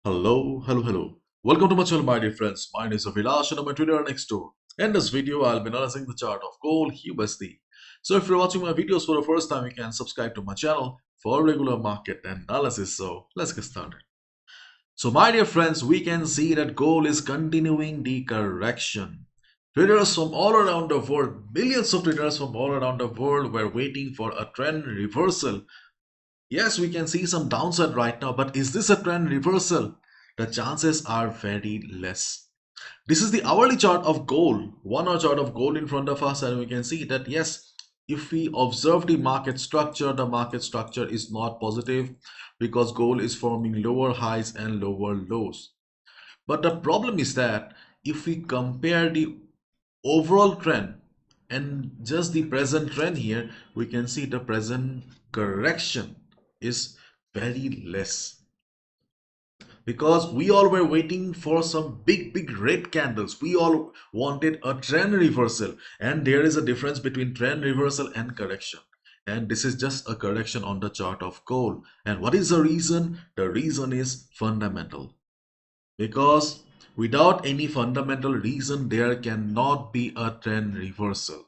Hello. Welcome to my channel, my dear friends. My name is Avilash and I'm a trader next door. In this video, I'll be analyzing the chart of gold USD. So if you're watching my videos for the first time, you can subscribe to my channel for regular market analysis. So let's get started. So my dear friends, we can see that gold is continuing the correction. Traders from all around the world, millions of traders from all around the world were waiting for a trend reversal. Yes, we can see some downside right now, but is this a trend reversal? The chances are very less. This is the hourly chart of gold, 1 hour chart of gold in front of us, and we can see that yes, if we observe the market structure is not positive because gold is forming lower highs and lower lows. But the problem is that if we compare the overall trend and just the present trend here, we can see the present correction is very less because we all were waiting for some big red candles. We all wanted a trend reversal, and there is a difference between trend reversal and correction, and this is just a correction on the chart of gold. And what is the reason? The reason is fundamental, because without any fundamental reason there cannot be a trend reversal.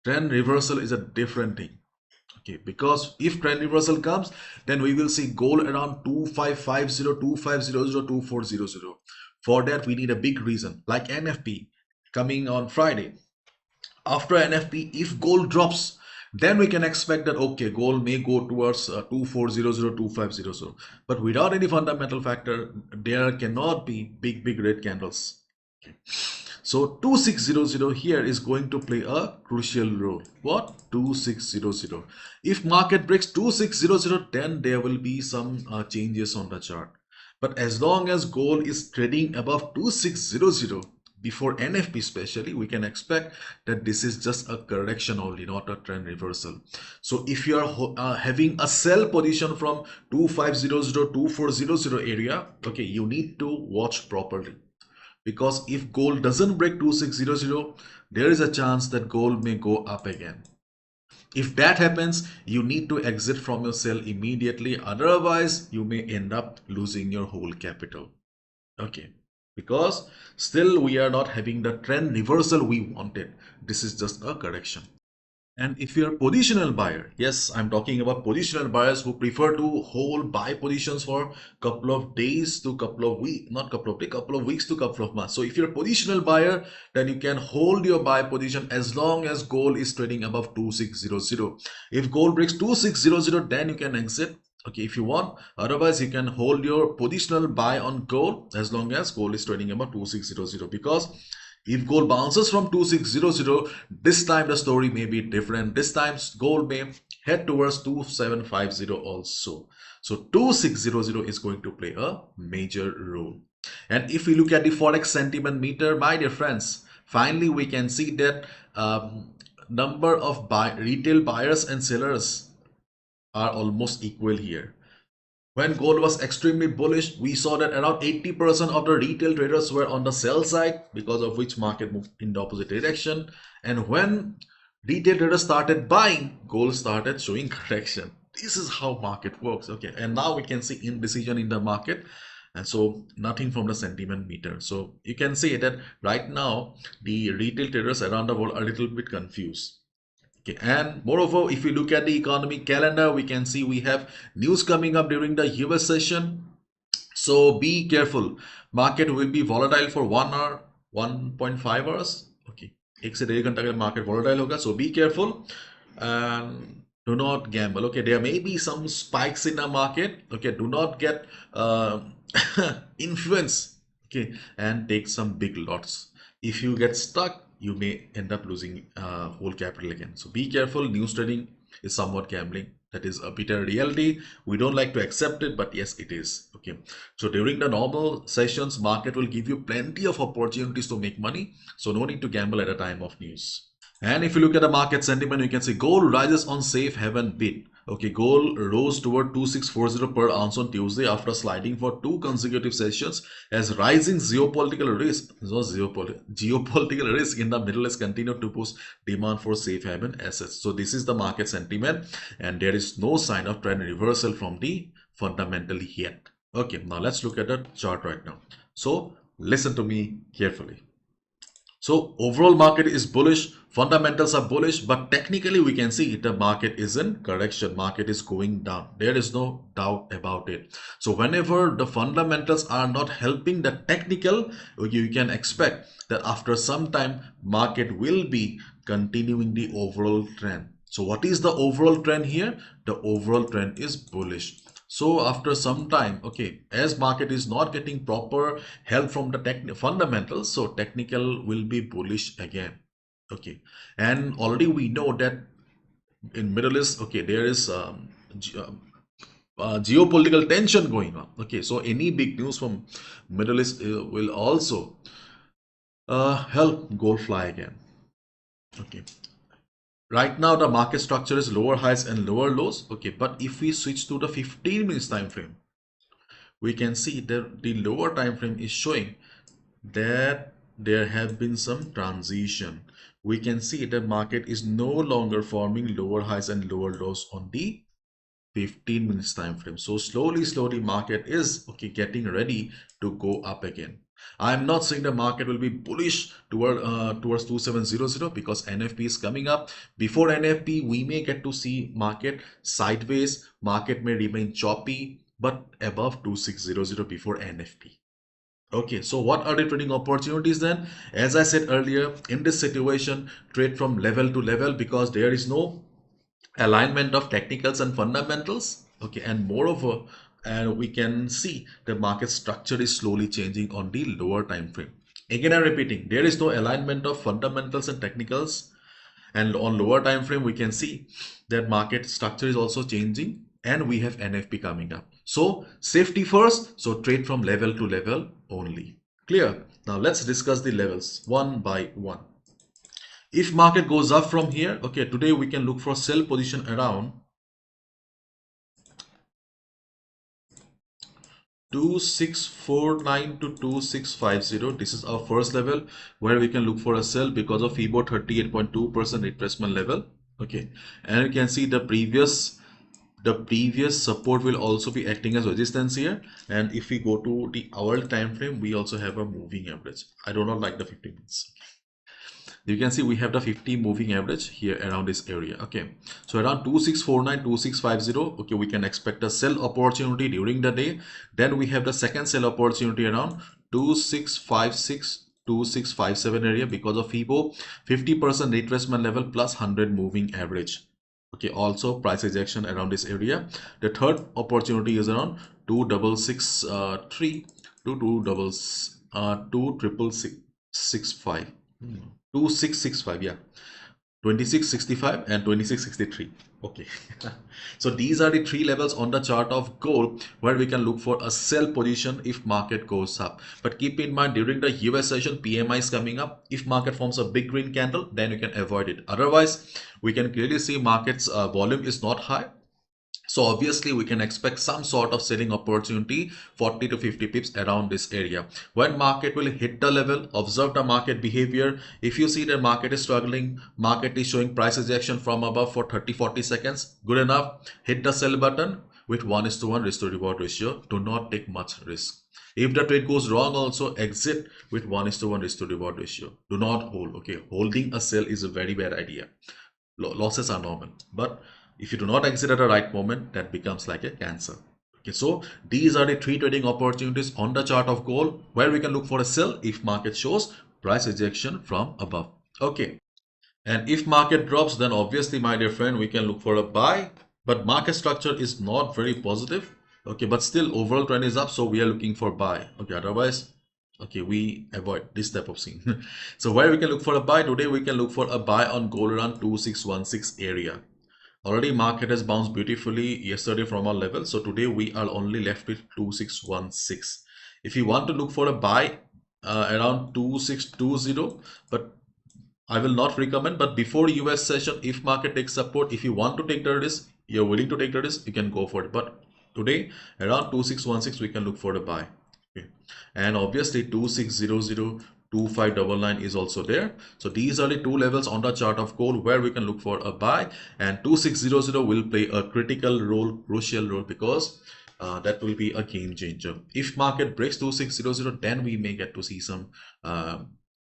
Trend reversal is a different thing. Okay, because if trend reversal comes, then we will see gold around 2550, 2500, 2400. For that, we need a big reason like NFP coming on Friday. After NFP, if gold drops, then we can expect that okay, gold may go towards 2400, 2500. But without any fundamental factor, there cannot be big red candles. Okay. So 2600 here is going to play a crucial role. What? 2600. If market breaks 2600, then there will be some changes on the chart. But as long as gold is trading above 2600, before NFP especially, we can expect that this is just a correction only, not a trend reversal. So if you are having a sell position from 2500, 2400 area, okay, you need to watch properly. Because if gold doesn't break 2600, there is a chance that gold may go up again. If that happens, you need to exit from your sell immediately. Otherwise, you may end up losing your whole capital. Okay, because still we are not having the trend reversal we wanted. This is just a correction. And if you're a positional buyer, yes, I'm talking about positional buyers who prefer to hold buy positions for couple of days to couple of weeks, not couple of days, couple of weeks to couple of months. So if you're a positional buyer, then you can hold your buy position as long as gold is trading above 2600. If gold breaks 2600, then you can exit. Okay, if you want. Otherwise, you can hold your positional buy on gold as long as gold is trading above 2600, because if gold bounces from 2600, this time the story may be different. This time gold may head towards 2750 also. So 2600 is going to play a major role. And if we look at the Forex sentiment meter, my dear friends, finally we can see that number of retail buyers and sellers are almost equal here. When gold was extremely bullish, we saw that around 80% of the retail traders were on the sell side, because of which market moved in the opposite direction. And when retail traders started buying, gold started showing correction. This is how market works. Okay, and now we can see indecision in the market, and so nothing from the sentiment meter. So you can say that right now the retail traders around the world are a little bit confused. Okay, and moreover, if we look at the economic calendar, we can see we have news coming up during the US session. So be careful. Market will be volatile for 1 hour, 1.5 hours. Okay, एक से 1.5 घंटा के market volatile होगा. So be careful and do not gamble. Okay, there may be some spikes in the market. Okay, do not get influence. Okay, and take some big lots. If you get stuck, you may end up losing whole capital again. So be careful. News trading is somewhat gambling. That is a bitter reality. We don't like to accept it, but yes, it is. Okay. So during the normal sessions, market will give you plenty of opportunities to make money. So no need to gamble at a time of news. And if you look at the market sentiment, you can see gold rises on safe haven bid. Okay, gold rose toward 2640 per ounce on Tuesday after sliding for 2 consecutive sessions as rising geopolitical risk in the Middle East continued to push demand for safe haven assets. So this is the market sentiment, and there is no sign of trend reversal from the fundamentally yet. Okay, now let's look at the chart right now. So listen to me carefully. So overall market is bullish, fundamentals are bullish, but technically we can see the market is in correction, market is going down. There is no doubt about it. So whenever the fundamentals are not helping the technical, you can expect that after some time market will be continuing the overall trend. So what is the overall trend here? The overall trend is bullish. So after some time, okay, as market is not getting proper help from the fundamentals, so technical will be bullish again. Okay, and already we know that in Middle East, okay, there is geopolitical tension going on. Okay, so any big news from Middle East will also help gold fly again. Okay, right now the market structure is lower highs and lower lows. Okay, but if we switch to the 15 minutes time frame, we can see that the lower time frame is showing that there have been some transition. We can see that market is no longer forming lower highs and lower lows on the 15 minutes time frame. So slowly market is okay getting ready to go up again. I'm not saying the market will be bullish towards 2700 because NFP is coming up. Before NFP, we may get to see market sideways. Market may remain choppy, but above 2600 before NFP. Okay, so what are the trading opportunities then? As I said earlier, in this situation, trade from level to level because there is no alignment of technicals and fundamentals. Okay, and moreover, and we can see the market structure is slowly changing on the lower time frame. Again, I'm repeating, there is no alignment of fundamentals and technicals, and on lower time frame we can see that market structure is also changing and we have NFP coming up. So safety first, so trade from level to level only. Clear? Now let's discuss the levels one by one. If market goes up from here, okay, today we can look for sell position around 2649 to 2650. This is our first level where we can look for a sell because of FIBO 38.2% retracement level. Okay, and you can see the previous support will also be acting as resistance here. And if we go to the hour time frame, we also have a moving average. I do not like the 50 minutes. You can see we have the 50 moving average here around this area. Okay, so around 2649 2650, okay, we can expect a sell opportunity during the day. Then we have the second sell opportunity around 2656 2657 area because of FIBO 50% retracement level plus 100 moving average. Okay, also price rejection around this area. The third opportunity is around 2663 to 2665. 2665, yeah, 2665 and 2663. Okay, so these are the three levels on the chart of gold where we can look for a sell position if market goes up. But keep in mind, during the US session, PMI is coming up. If market forms a big green candle, then you can avoid it. Otherwise, we can clearly see market's volume is not high. So obviously we can expect some sort of selling opportunity 40 to 50 pips around this area. When market will hit the level, observe the market behavior. If you see the market is struggling, market is showing price rejection from above for 30-40 seconds, good enough, hit the sell button with 1:1 risk to reward ratio. Do not take much risk. If the trade goes wrong, also exit with 1:1 risk to reward ratio. Do not hold. Okay, holding a sell is a very bad idea. Losses are normal, but if you do not exit at the right moment, that becomes like a cancer. Okay, so these are the three trading opportunities on the chart of gold where we can look for a sell if market shows price rejection from above. Okay, and if market drops, then obviously, my dear friend, we can look for a buy, but market structure is not very positive. Okay, but still overall trend is up, so we are looking for buy. Okay, otherwise, okay, we avoid this type of scene. So where we can look for a buy today, we can look for a buy on gold around 2616 area. Already market has bounced beautifully yesterday from our level, so today we are only left with 2616. If you want to look for a buy around 2620, but I will not recommend. But before US session, if market takes support, if you want to take the risk, you're willing to take the risk, you can go for it. But today around 2616 we can look for the buy. Okay, and obviously 2600 2599 is also there. So these are the two levels on the chart of gold where we can look for a buy, and 2600 will play a critical role, crucial role, because that will be a game changer. If market breaks 2600, then we may get to see some uh,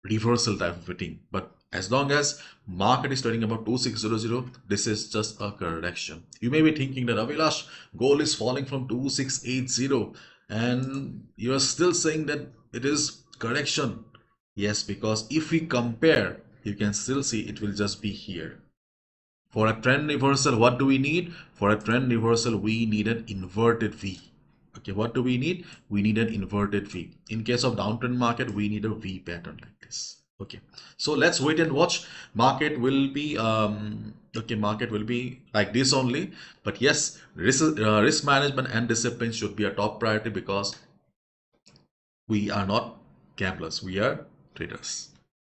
reversal type of a thing. But as long as market is trading about 2600, this is just a correction. You may be thinking that Avilash, gold is falling from 2680, and you are still saying that it is correction. Yes, because if we compare, you can still see it will just be here. For a trend reversal, what do we need? For a trend reversal, we need an inverted V. Okay, what do we need? We need an inverted V. In case of downtrend market, we need a V pattern like this. Okay, so let's wait and watch. Market will be market will be like this only. But yes, risk management and discipline should be a top priority because we are not gamblers, we are traders.